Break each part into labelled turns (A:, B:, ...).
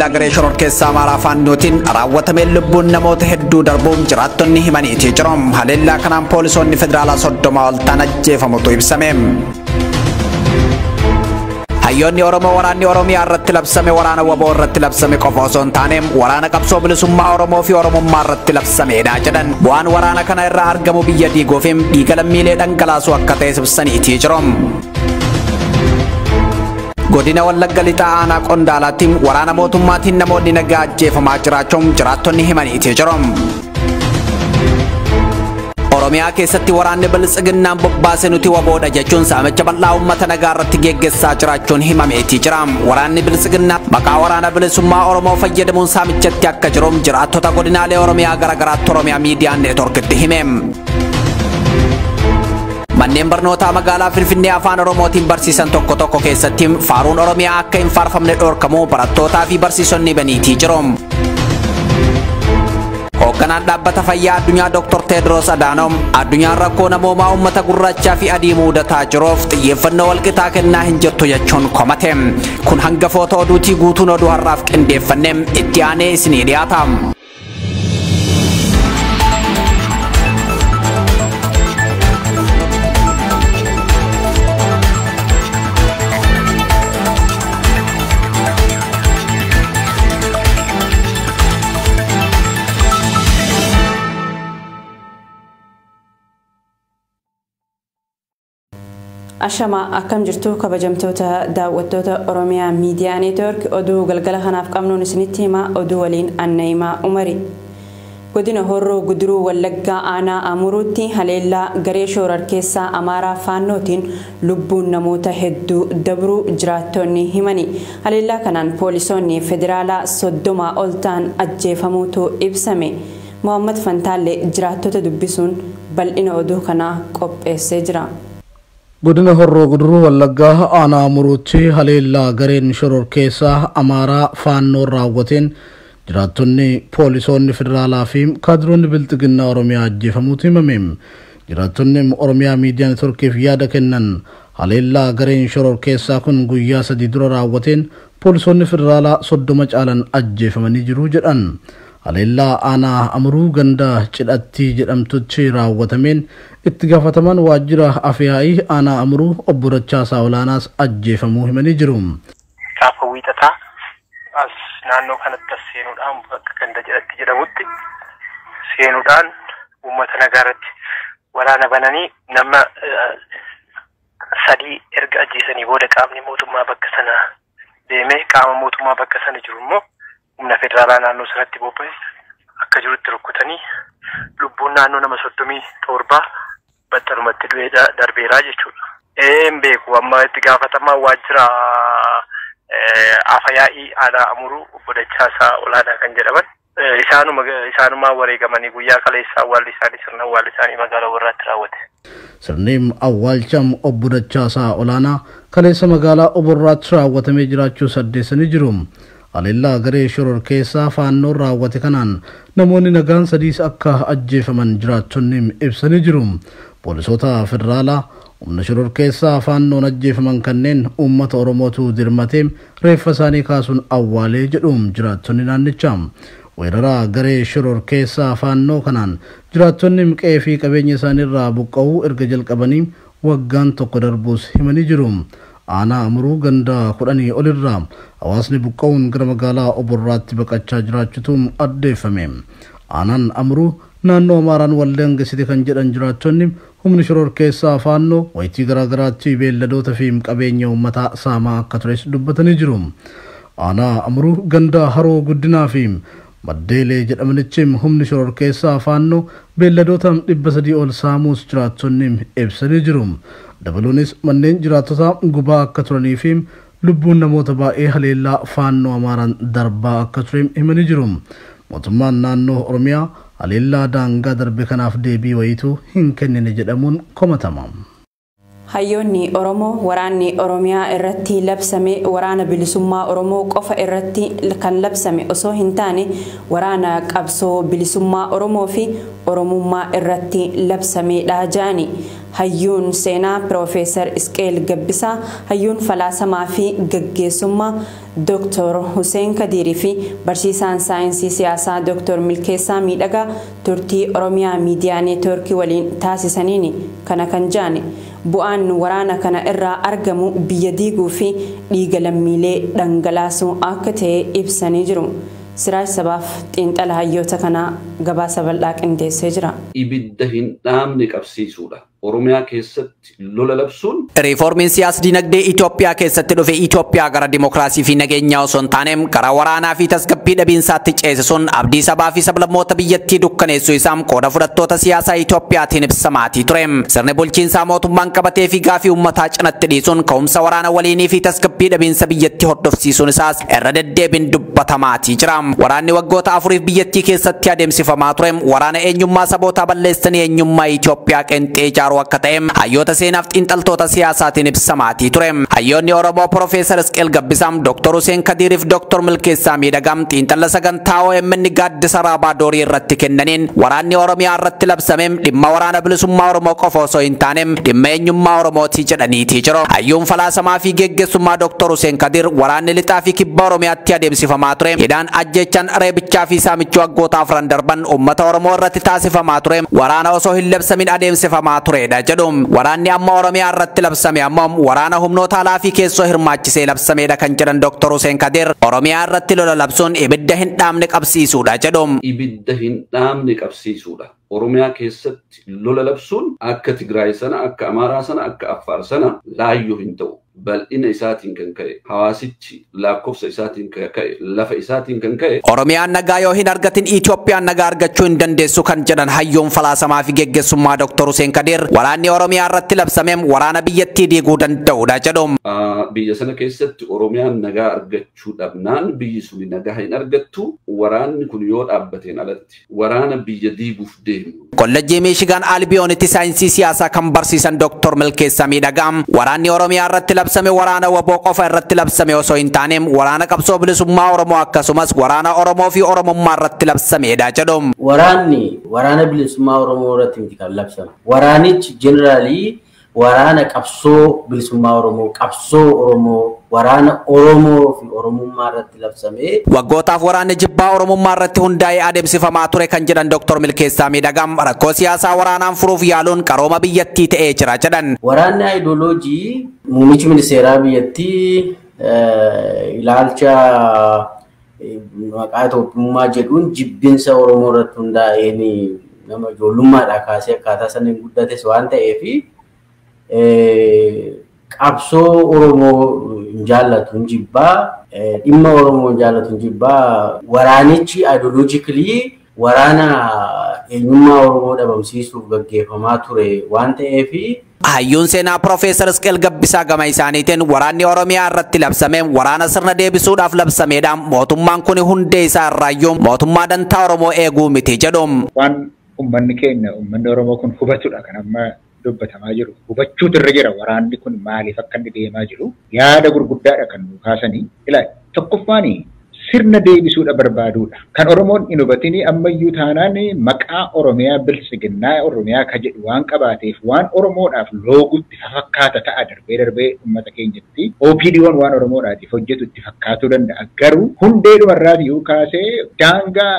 A: Garee shoror keessaa Amaaraa Faannootiin raawwatamee lubbuun namoota hedduu darbuun jiraattonni himaniitii jiru. Haleellaa kanaan poolisoonni federaalaa 30 ol ta'an ajjeefamutu ibsame. Hayyoonni Oromoo waraanni Oromiyaa irratti labsame waraana waboo irratti labsame qofa osoo hin taane waraana qabsoo bilisummaa Oromoo fi Oromummaa irratti labsameedha jedhan. Bu'aan waraana kana irraa argamu biyya diiguuf dhiiga lammiilee dhangalaasu akka ta'e ibsaniitii jiru. Godina Wallagga Lixaa aanaa Qondaalaatti waraana mootummaatiin namoonni nagaa ajjeefamaa jiraachuun jiraattonni himaniitii jiru. Oromiyaa keessatti waraanni bilisiginnaan bobbaase nuti waboodha jechuun saamicha bal'aa uummata nagaa irratti geggeessaa jiraachuun himameetii jira. Waraanni bilisiginnaa maqaa waraana bilisummaa Oromoo fayyadamuun saamichatti akka jiru jiraattota godinaalee Oromiyaa garaagaraatti Oromiyaa Miidiyaa Neetworkitti hime. Manneen barnootaa magaalaa Finfinnee afaan Oromootiin barsiisan tokko tokko keessatti faaruun Oromiyaa akka hin faarfamne dhorkamuu barattootaa fi barsiisonni baniitii jiru. Hoogganaan dhaabbata fayyaa addunyaa Dr. Tedros Adhanom addunyaan rakkoo namoomaa uummata gurraachaa fi adii mudataa jiruuf xiyyeeffannoo walqixaa kennaa hin jirtu jechuun komate. Kun hangafoota oduutii guutuun oduu har'aaf qindeeffanne itti aanee isinii dhiyaata.
B: Ashama akkam jirtu kabajamtoota daawwattoota Oromiyaa Miidiyaa Neetwork oduu galgala kanaaf qabnuun isinitti hima oduu waliin Annaimaa Umari. Godina Horroo Guduruu Wallaggaa aanaa Amuruutti haleellaa garee shoror keessaa Amaaraa Faannootiin lubbuun namoota hedduu dabruu jiraattonni himani. Haleellaa kanaan poolisoonni federaalaa 30 ol ta'an ajjeefamuutu ibsame. Muhammad Fantaalee jiraattota dubbisuun bal'ina oduu kanaa qopheessee jira.
C: Godina Horroo Guduruu Wallaggaa aanaa Amuruutti haleellaa gareen shoror keessaa Amaaraa Faannoo raawwateen jiraattonni poolisoonni federaalaa fi kaadiroonni bilxiginnaa Oromiyaa ajjeefamuutu himame. Jiraattonni Oromiyaa Miidiyaa Neetworkiif yaada kennan haleellaa gareen shoror keessaa kun guyyaa 3 dura raawwateen poolisoonni federaalaa 30 caalan ajjeefamanii jiru jedhan. Haleellaa aanaa Amuruu ganda cidhatti jedhamtutti raawwatameen itti gaafataman waajjira afyaa'ii aanaa Amuruu obbo Dachaasaa Olaanaas ajjeefamuu himanii jiru.
D: Gaafa wiixataa as naannoo kanatti seenuudhaan bakka ganda cidhatti jedhamutti seenuudhaan uummata nagaa irratti waraana bananii nama 3 erga ajjeesanii booda qaamni mootummaa bakka sana deemee qaama mootummaa bakka sana jiru immoo humna federaalaa naannoo sanatti bobba'e akka jirutti rukkutanii lubbuun naannoo nama 37 battalumatti du'ee darbeeraa jechuudha. Beeku amma itti gaafatamaa waajjira afyaa'ii aanaa Amuruu obbo Dachaasaa Olaanaa kan jedhaman isaanumaa wareegamanii guyyaa kaleessaa awwaalli isaanii sirna awwaalli isaanii magaalaa Warraatti raawwate.
C: Sirniin awwaalcham obbo Dachaasaa Olaanaa kaleessa magaalaa Warraatti raawwatamee jiraachuu saddeessanii jiru. Haleellaa garee shoror keessaa Faannoo raawwate kanaan namoonni nagaan 3 akka ajjeefaman jiraattonni ibsanii jiru. Poolisoota federaalaa humna shoror keessaa Faannoon ajjeefaman kanneen uummata Oromootu dirmatee reeffa isaanii kaasuun awwaalee jedhuun jiraattonni naannichaa. Weerara garee shoror keessaa Faannoo kanaan jiraattonni qe'ee fi qabeenya isaaniirraa buqqa'uu erga jalqabanii waggaan tokko darbuus himanii jiru. Aanaa Amuruu ganda 10 olirraa hawaasni buqqa'uun gara magaalaa Oborraatti baqachaa jiraachuutu addeeffame. Aanaan Amuruu naannoo Amaaraan waldaan gasite kan jedhan jiraattonni humni shoror keessaa Faannoo wayitii garaagaraatti beelladoota fi qabeenya uummataa saamaa akka tures dubbatanii jiru. Aanaa Amuruu ganda Haroo Guddinaa fi Maddeelee jedhamanichi humni shoror keessaa Faannoo beelladoota 300 ol saamuus jiraattonni ibsanii jiru. Dabaluunis manneen jiraattota gubaa akka turanii fi lubbuun namoota baay'ee haleellaa Faannoo Amaaraan darbaa akka ture himanii jiru. Mootummaan naannoo Oromiyaa haleellaa daangaa darbe kanaaf deebii wayituu hin kennine jedhamuun komatama.
B: Hayyoonni Oromoo waraanni Oromiyaa irratti labsame waraana bilisummaa Oromoo qofa irratti kan labsame osoo hin taane waraana qabsoo bilisummaa Oromoo fi Oromummaa irratti labsameedha jaani. Hayyuun seenaa Profeesar Isqeel Gabbisaa, hayyuun falaasamaa fi gaggeessummaa Dr. Hussein Kadirii fi barsiisaan saayinsii siyaasaa Dr. Milkeessaa Miidhagaa turtii Oromiyaa Miidiyaa Neetwoorkii waliin taasisaniini kana kan jaani. Bu'aan waraana kana irraa argamu biyya diiguu fi dhiiga lammiilee dhangalaasuu akka ta'e ibsanii jiru. Siraaj Sabaaf xiinxala hayyoota kana gabaasa bal'aa qindeessee jira.
E: Ibidda hin dhaamne qabsiisuudha. Oromiyaa keessatti lola labsuun
A: Riiformiin siyaasa dinagdee Itoophiyaa keessatti dhufe Itoophiyaa gara dimokiraasii fi nageenyaa osoo hin taaneem gara waraanaa fi tasgabbii dhabiinsaatti ceesisuun abdii sabaa fi sablammoota biyyattii dukkaneessuu isaa qooda fudhattoota siyaasaa Itoophiyaatiin ibsamaatii ture. Sirni bulchiinsaa mootummaan qabatee fi gaafii uummataa cinatti dhiisuun ka'umsa waraana waliinii fi tasgabbii dhabiinsa biyyattii hordofsiisuun isaas irra deddeebiin dubbatamaatii jira. Waraanni waggoota afuriif biyyattii keessatti adeemsifamaa ture. Waraana eenyummaa sabootaa balleessanii eenyummaa Itoophiyaa qeenxee ijaaruu akka ta'e hayyoota seenaaf xiinxaltoota siyaasaatiin ibsamaatii ture. Hayyoonni Oromoo Profeesar Isqeel Gabbisaam, Dr. Hussein Kadiiriif Dr. Milkeessaa Miidhagaam xiinxala sagantaa OMN Gaaddisa Raabaadorii irratti kennaniin waraanni Oromiyaa irratti labsame dhimma waraana bilisummaa Oromoo qofa osoo hin taane dhimma eenyummaa Oromootii jedhaniitii jiru. Hayyuun falaasamaa fi geggeessummaa Dr. Hussein Kadiir waraanni lixaa fi kibba Oromiyaatti adeemsifamaa ture. Hidhaan ajjechaan reebichaa fi saamichuu waggoota afran darban uummata Oromoo irratti taasifamaa ture. Waraana osoo hin labsamin adeemsifamaa ture. Waraanni amma Oromiyaa irratti labsame ammoo waraana humnoota alaa fi keessoo hirmaachisee labsameedha kan jedhan Dr. Hussein Kadiir Oromiyaa irratti lola labsuun ibidda hin dhaamne qabsiisuudha jedhu.
E: Ibidda hin dhaamne qabsiisuudha. Oromiyaa keessatti lola labsuun akka Tigraay sana, akka Amaaraa sana, akka Affaar sana laayyoo hin ta'u. Bal'ina isaatiin kan ka'e, hawaasichi lakkoofsa isaatiin kan ka'e, lafa isaatiin kan ka'e.
A: Oromiyaan nagaa yoo hin argatin Itoophiyaan nagaa argachuu hin dandeessu kan jedhan hayyoon falaasamaa fi geggeessummaa Dr. Hussein Kadiir waraanni Oromiyaa irratti labsame waraana biyyattii diiguu danda'uudha jedhu.
E: Biyya sana keessatti Oromiyaan nagaa argachuu dhabnaan biyyi suni nagaa hin argattu. Waraanni kun yoo dhaabbateen alatti waraana biyya diiguuf deemu.
A: Kollejjii Miishigaan Albiyoonitti saayinsii siyaasaa kan barsiisan Dr. Milkeessaa Miidhagaam waraanni Oromiyaa irratti labsame waraana waboo qofa irratti labsame osoo hin taane waraana qabsoo bilisummaa Oromoo akkasumas waraana Oromoo fi Oromummaa irratti labsameedha jedhu.
F: Waraanni waraana bilisummaa Oromoo irratti miti kan labsame. Waraanichi jeneraalii waraana qabsoo bilisummaa Oromoo, qabsoo Oromoo, waraana Oromoo fi Oromummaa irratti labsame.
A: Waggootaaf waraanni jibbaa Oromummaa irratti hundaa'ee adeemsifamaa ture kan jedhan Dr. Milkeessaa Miidhagaam rakkoo siyaasaa waraanaan furuuf yaaluun qarooma biyyattii ta'ee jira jedhan.
F: Waraanni ayidooloojii muummichi ministeeraa biyyattii ilaalcha maqaa Itoophiyummaa jedhuun jibbinsa Oromoo irratti hundaa'een nama ijoollummaadhaa kaasee akkaataa saniin guddates waan ta'eef qabsoo Oromoo hin jaallatu hin jibbaa, dhimma Oromoo hin jaallatu hin jibbaa. Waraanichi ideologically waraana eenyummaa Oromoo dhabamsiisuuf gaggeeffamaa ture waan ta'eef.
A: Hayyuun seenaa Profeesar Isqeel Gabbisaa gama isaaniitiin waraanni Oromiyaa irratti labsame waraana sirna deebisuudhaaf labsameedha. Mootummaan kun hundee isaa irraayyuu mootummaa dantaa Oromoo eeguu miti jedhu.
G: Waan uummanni keenya uummanni Oromoo kun hubatudha kan amma dubbatamaa jiru. Hubachuutu irra jira waraanni kun maaliif akka inni deemaa jiru. Yaada gurguddaadha kan nu kaasanii. Ilaa tokkoffaanii sirna deebisuudha barbaaduudha. Kan Oromoon hin hubatini ammayyuu taanaan maqaa Oromiyaa bilisiginnaa Oromiyaa ka jedhu waan qabaateef waan Oromoodhaaf loogutti fakkaata ta'a darbee darbee uummata keenyatti. OPDO'n waan Oromoodhaatiif hojjetu itti fakkaatuu danda'a. Garuu hundeedhumarraatii yoo kaasee daangaa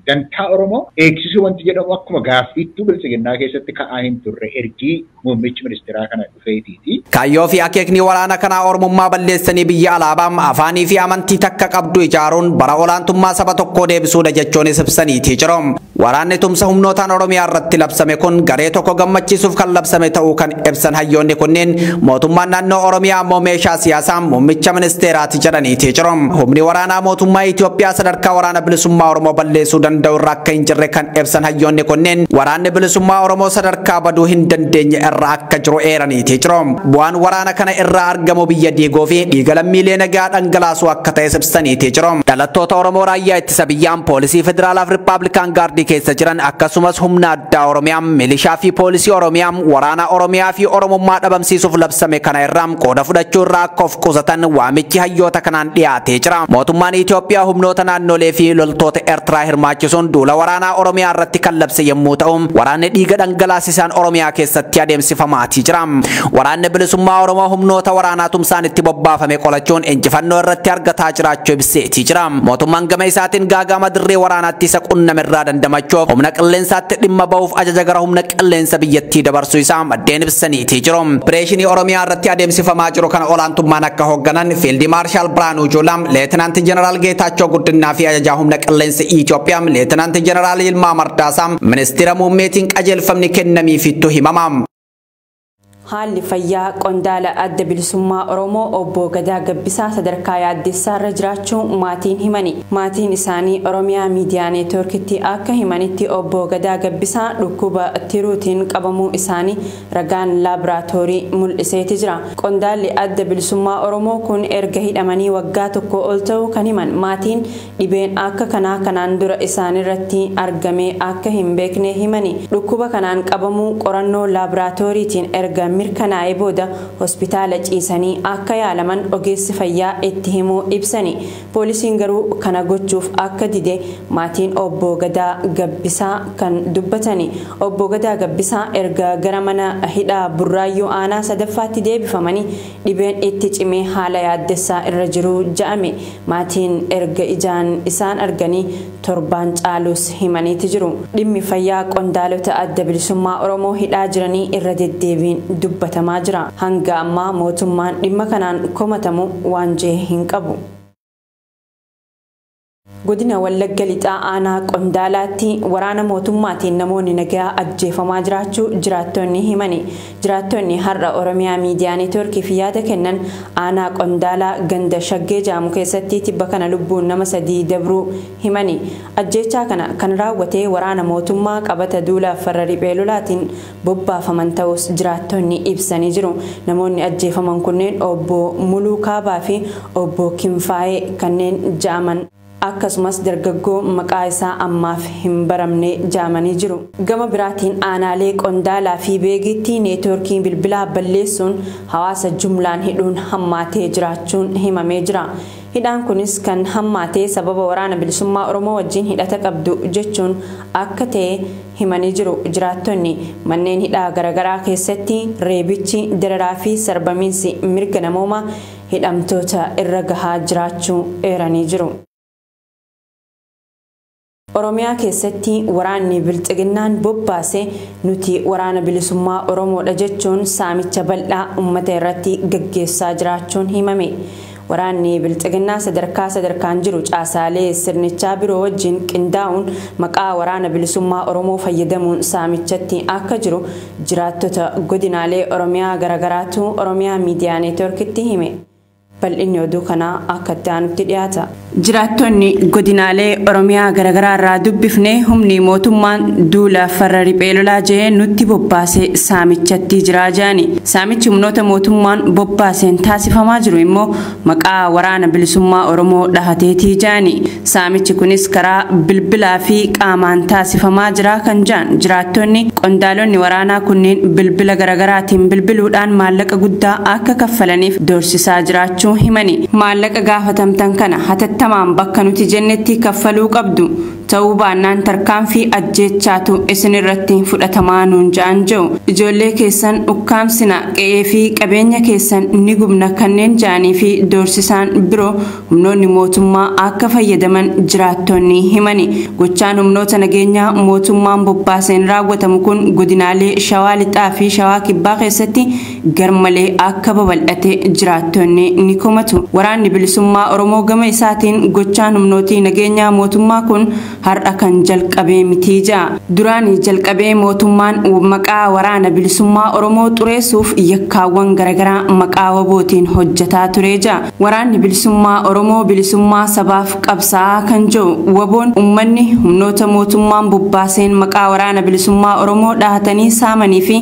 G: dantaa Oromoo eegsisuu wanti jedhamu akkuma gaaffiittuu bilisiginnaa keessatti ka'aa hin turre ergii muummichi ministeeraa kana dhufeetiiti.
A: Kaayyoo fi akeekni waraana kanaa Oromummaa balleessanii biyya alaabaam afaanii fi amantii takka qabdu ijaaruun bara olaantummaa saba tokkoo deebisuudha jechuunis ibsaniitii jiru. Waraanni tumsa humnootaan Oromiyaa irratti labsame kun garee tokko gammachiisuuf kan labsame ta'uu kan ibsan hayyoonni kunneen mootummaan naannoo Oromiyaa ammoo meeshaa siyaasaa muummicha ministeeraati jedhaniitii jiru. Humni waraanaa mootummaa Itoophiyaa sadarkaa waraana bilisummaa Oromoo balleessuu danda'u irra akka hin jirre kan ibsan hayyoonni kunneen waraanni bilisummaa Oromoo sadarkaa baduu hin dandeenye irra akka jiru eeraniitii jiru. Bu'aan waraana kana irraa argamu biyya diiguu fi dhiiga lammiilee nagaa dhangalaasuu akka ta'e ibsaniitii jiru. Dhalattoota Oromoo raayyaa ittisa biyyaan poolisii federaalaaf Rippaabilikaan gaardii keessa jiran akkasumas humna addaa Oromiyaa milishaa fi poolisii Oromiyaa waraana Oromiyaa fi Oromummaa dhabamsiisuuf labsame kana irraa qooda fudhachuu irraa akka of qusatan waamichi hayyoota kanaan dhiyaatee jira. Mootummaan Itoophiyaa humnoota naannolee fi loltoota Eertiraa hirmaachisuun duula waraanaa Oromiyaa irratti kan labse yommuu ta'u waraanni dhiiga dhangalaasisaan Oromiyaa keessatti adeemsifamaatii jira. Waraanni bilisummaa Oromoo humnoota waraanaa tumsaan itti bobbaafame qolachuun injifannoo irratti argataa jiraachuu ibseetii jira. Mootummaan gama isaatiin gaagama dirree waraanaatti isa qunnamirraa dandamachuuf humna qilleensaatti dhimma ba'uuf ajaja gara humna qilleensa biyyattii dabarsuu isaa maddeen ibsaniitii jiru. Opereeshinii Oromiyaa irratti adeemsifamaa jiru kana olaantummaan akka hoogganan Fiildi Maarshaal Biraanuu Juulaa, Leetinaanti Jeneraal Geetaachoo Guddinaa fi ajajaa humna qilleensa Itoophiyaa Leetinaanti Jeneraal Yilmaa Mardaasaa ministeera muummeetiin qajeelfamni kennamiifittu himama.
B: Haalli fayyaa qondaala adda bilisummaa Oromoo obbo Gadaa Gabbisaa sadarkaa yaaddessaa irra jiraachuu maatiin himani. Maatiin isaanii Oromiyaa Miidiyaa Neetwoorkitti akka himanitti obbo Gadaa Gabbisaa dhukkuba tiruutiin qabamuu isaanii ragaan laaboraatoorii mul'iseeti jira. Qondaalli adda bilisummaa Oromoo kun erga hidhamanii waggaa tokko ol ta'uu kan himan maatiin dhibeen akka kanaan dura isaanirratti argamee akka hin beekne himani. Dhukkuba kanaan qabamuu qorannoo laaboraatooriitiin erga mirkanaa'ee booda hospitaala ciisanii akka yaalaman ogeessi fayyaa itti himuu ibsani. Poolisiin garuu kana gochuuf akka dide maatiin obbo Gadaa Gabbisaa kan dubbatani. Obbo Gadaa Gabbisaa erga gara mana hidhaa Burraayyuu aanaa sadaffaatti deebifamanii dhibeen itti cimee haala yaaddessaa irra jiru ja'ame. Maatiin erga ijaan isaan arganii torbaan caalus himaniiti jiru. Dhimmi fayyaa qondaalota adda bilisummaa Oromoo hidhaa jiranii irra deddeebiin dubbatamaa jira. Hanga ammaa mootummaan dhimma kanaan komatamu waan jee hin qabu. Godina Wallagga Lixaa aanaa Qondaalaatti waraana mootummaatiin namoonni nagaa ajjeefamaa jiraachuu jiraattonni himani. Jiraattonni har'a Oromiyaa Miidiyaa Neetwoorkiif yaada kennan aanaa Qondaalaa ganda Shaggee Jaamu keessatti tibba kana lubbuun nama 3 dabruu himani. Ajjeechaa kana kan raawwate waraana mootummaa qabata duula farra riphee lolaatiin bobbaafaman ta'us jiraattonni ibsanii jiru. Namoonni ajjeefaman kunneen obbo Muluu Kaabaa fi obbo Kimfaayee kanneen ja'aman akkasumas dargaggoo maqaa isaa ammaaf hin baramne jaamanii jiru. Gama biraatiin aanaalee Qondaalaa fi Beegitti neetwoorkiin bilbilaa balleessuun hawaasa jumlaan hidhuun hammaatee jiraachuun himamee jira. Hidhaan kunis kan hammaatee sababa waraana bilisummaa Oromoo wajjin hidhata qabdu jechuun akka ta'e himanii jiru. Jiraattonni manneen hidhaa garaagaraa keessatti reebichi, dararaa fi sarbamiinsi mirga namoomaa hidhamtoota irra gahaa jiraachuu eeranii jiru. Oromiyaa keessatti waraanni bilxiginnaan bobbaase nuti waraana bilisummaa Oromoodha jechuun saamicha bal'aa uummata irratti gaggeessaa jiraachuun himame. Waraanni bilxiginnaa sadarkaan jiru caasaalee sirnichaa biroo wajjin qindaa'uun maqaa waraana bilisummaa Oromoo fayyadamuun saamichatti akka jiru jiraattota godinaalee Oromiyaa garaagaraatu Oromiyaa Miidiyaa Neetwoorkitti hime. Bal'inni oduu kanaa akka ta'anutti dhiyaata. Jiraattonni godinaalee Oromiyaa garaagaraa irraa dubbifne humni mootummaan duula farra riphee lolaa jedhee nutti bobbaase saamichatti jiraa jedhani. Saamichi humnoota mootummaan bobbaaseen taasifamaa jiru immoo maqaa waraana bilisummaa Oromoo dhahateetii jedhani. Saamichi kunis karaa bilbilaa fi qaamaan taasifamaa jira kan jedhan jiraattonni qondaalonni waraanaa kunneen bilbila garaagaraatiin bilbiluudhaan maallaqa guddaa akka kaffalaniif doorsisaa jiraachuu himani. Maallaqa gaafatamtan kana hatattamaan bakka nuti jennetti kaffaluu qabdu ta'uu baannaan tarkaanfii ajjeechaatu isin irratti fudhatamaa nuun ja'an jiru. Ijoollee keessan ukkaamsina qe'ee fi qabeenya keessan ni gubna kanneen ja'anii fi doorsisaan biroo humnoonni mootummaa akka fayyadaman jiraattonni himani. Gochaan humnoota nageenyaa mootummaan bobbaaseen raawwatamu kun godinaalee Shawaa Lixaa fi Shawaa Kibbaa keessatti garmalee akka babal'ate jiraattonni ni komatu. Waraanni bilisummaa Oromoo gama isaatiin gochaan humnooti nageenyaa mootummaa kun har'a kan jalqabee miti ja'a. Duraan jalqabee mootummaan maqaa waraana bilisummaa Oromoo xureessuuf yakkaawwan garaagaraa maqaa wabootiin hojjetaa ture ja'a. Waraanni bilisummaa Oromoo bilisummaa sabaaf qabsaa'aa kan jiru waboon uummanni humnoota mootummaan bobbaaseen maqaa waraana bilisummaa Oromoo dhahatanii saamanii fi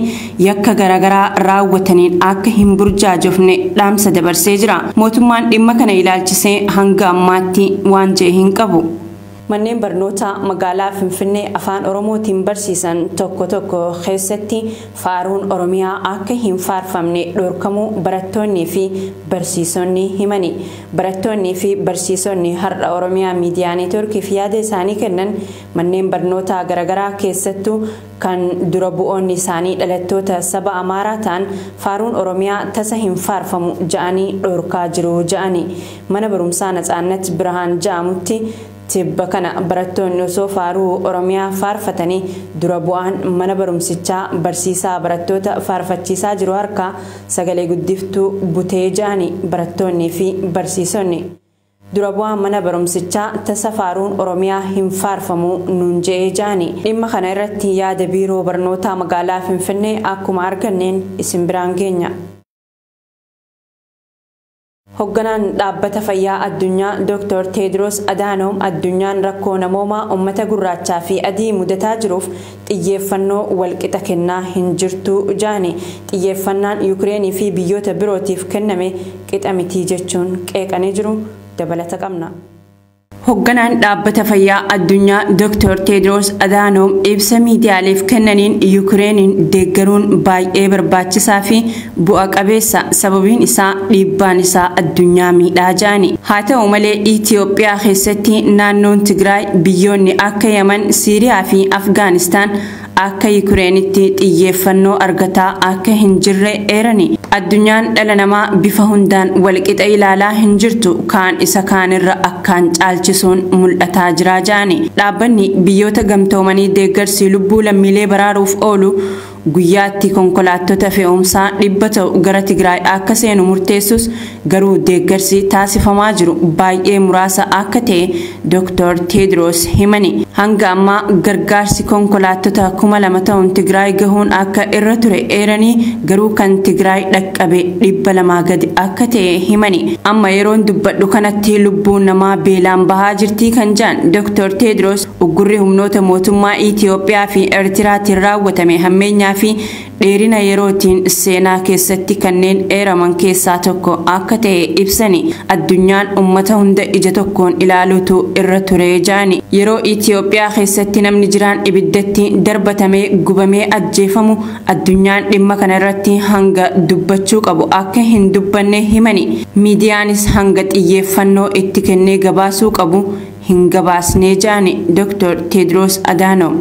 B: yakka garaagaraa raawwataniin akka hin burjaajofne dhaamsa dabarsee jira. Mootummaan dhimma kana ilaalchisee hanga ammaatti waan jedhe hin qabu. Manneen barnootaa magaalaa Finfinnee afaan Oromootiin barsiisan tokko tokko keessatti faaruun Oromiyaa akka hin faarfamne dhorkamuu barattoonnii fi barsiisonni himani. Barattoonnii fi barsiisonni har'a Oromiyaa Miidiyaa Neetwoorkiif yaada isaanii kennan manneen barnootaa garaagaraa keessattuu kan dura bu'oonni isaanii dhalattoota saba Amaaraa ta'an faaruun Oromiyaa tasa hin faarfamu ja'anii dhorkaa jiru ja'ani. Mana barumsaa Natsaannat Birhaan ja'amutti tibba kana barattoonni osoo faaruu Oromiyaa faarfatanii dura bu'aan mana barumsichaa barsiisaa barattoota faarfachiisaa jiru harkaa sagalee guddiftuu butee ja'ani barattoonnii fi barsiisonni. Dura bu'aan mana barumsichaa tasa faaruun Oromiyaa hin faarfamu nuun je'ee ja'ani. Dhimma kana irratti yaada biiroo barnootaa magaalaa Finfinnee akkuma arganneen isin biraan geenya. Hoogganaan dhaabbata fayyaa addunyaa Dr. Tedros Adhanom addunyaan rakkoo namoomaa uummata gurraachaa fi adii mudataa jiruuf xiyyeeffannoo walqixa kennaa hin jirtu ja'ani. Xiyyeeffannaan Yuukireenii fi biyyoota birootiif kenname qixa mitii jechuun qeeqanii jiru. Dabalata qabna. Hoogganaan dhaabbata fayyaa addunyaa Dr. Tedros Adhanom ibsa miidiyaaleef kennaniin Yuukireenin deeggaruun baay'ee barbaachisaa fi bu'a qabeessa sababiin isaa dhiibbaan isaa addunyaa miidhaa ja'ani. Haa ta'u malee Itoophiyaa keessatti naannoon Tigraay biyyoonni akka Yaman, Siiriyaa fi Afgaanistaan akka Yuukireenitti xiyyeeffannoo argataa akka hin jirre eerani. Addunyaan dhala namaa bifa hundaan walqixa ilaalaa hin jirtu kaan isa kaanirra akkaan caalchisuun mul'ataa jira ja'ani. Dhaabbanni biyyoota gamtoomanii deeggarsi lubbuu lammiilee baraaruuf oolu guyyaatti konkolaattota fe'umsaa 100 ta'u gara Tigraay akka seenu murteessus garuu deeggarsi taasifamaa jiru baay'ee muraasa akka ta'e Dr. Tedros himani. Hanga ammaa gargaarsi konkolaattota 2,000 ta'uun Tigraay gahuun akka irra ture eeranii garuu kan Tigraay dhaqqabe 200 gadi akka ta'e himani. Amma yeroon dubbadhu kanatti lubbuun namaa beelaan bahaa jirtii kan ja'an Dr. Tedros uggurri humnoota mootummaa Itoophiyaa fi Eertiraatiin raawwatame hammeenyaa fi dheerina yerootiin seenaa keessatti kanneen eeraman keessaa tokko akka ta'e ibsani. Addunyaan uummata hunda ija tokkoon ilaaluutu irra ture ja'ani. Yeroo Itoophiyaa keessatti namni jiraan ibiddatti darbatamee gubamee ajjeefamu addunyaan dhimma kana irratti hanga dubbachuu qabu akka hin dubbanne himani. Miidiyaanis hanga xiyyeeffannoo itti kennee gabaasuu qabu hin gabaasne ja'ani Dr. Tedros Adhanom.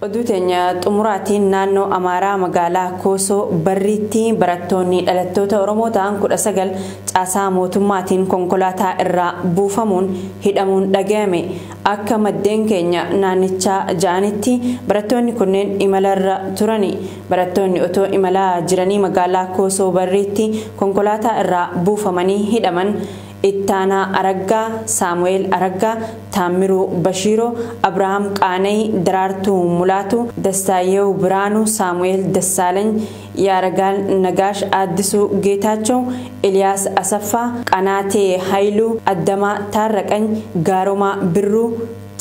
B: Oduu teenya xumuraatiin naannoo Amaaraa magaalaa Koosoo Barriitti barattoonni dhalattoota Oromoo ta'an 19 caasaa mootummaatiin konkolaataa irraa buufamuun hidhamuun dhaga'ame. Akka maddeen keenya naannichaa ja'anitti barattoonni kunneen imalarra turani. Barattoonni otoo imalaa jiranii magaalaa Koosoo Barriitti konkolaataa irraa buufamanii hidhaman. Ittaanaa Araggaa, Saamu'eel Araggaa, Taammiruu Bashiiroo, Abrahaam Qaanay, Daraartuu Mulaatu, Dastaayew Biraanuu, Saamu'eel Dassaalany, Yaaragaal Nagaash Addisuu Geetaachoo, Eliyaas Asaffaa, Qanaatee Haayiluu, Addamaa Taarraqany, Gaaromaa Birruu,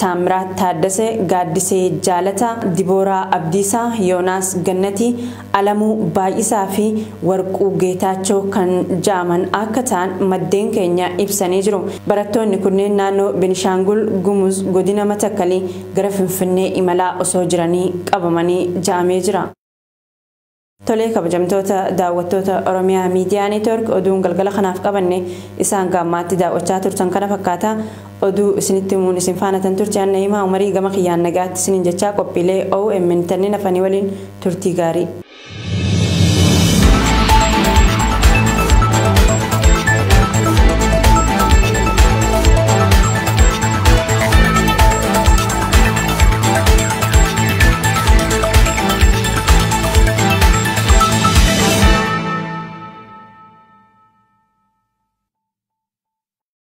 B: Taamiraat Taaddasee, Gaaddisee Jaalataa, Dibooraa Abdiisaa, Yoonaas Gannatii, Alamuu Baay'isaa fi Warquu Geetaachoo kan ja'aman akka ta'an maddeen keenya ibsanii jiru. Barattoonni kunneen naannoo Beenishaangul Gumuz godina Matakkalii gara Finfinnee imalaa osoo jiranii qabamanii ja'amee jira. Tolee kabajamtoota daawwattoota Oromiyaa Miidiyaa Neetwoork oduun galgala kanaaf qabanne isaan gaammaatti daawwachaa turtan kana fakkaata. Oduu isinitti himuun isin faana tan turte Anna Himaa Umarii gama kiyyaan nagaatti isiniin jechaa qophiilee OMN tanneen afanii waliin turtii gaarii.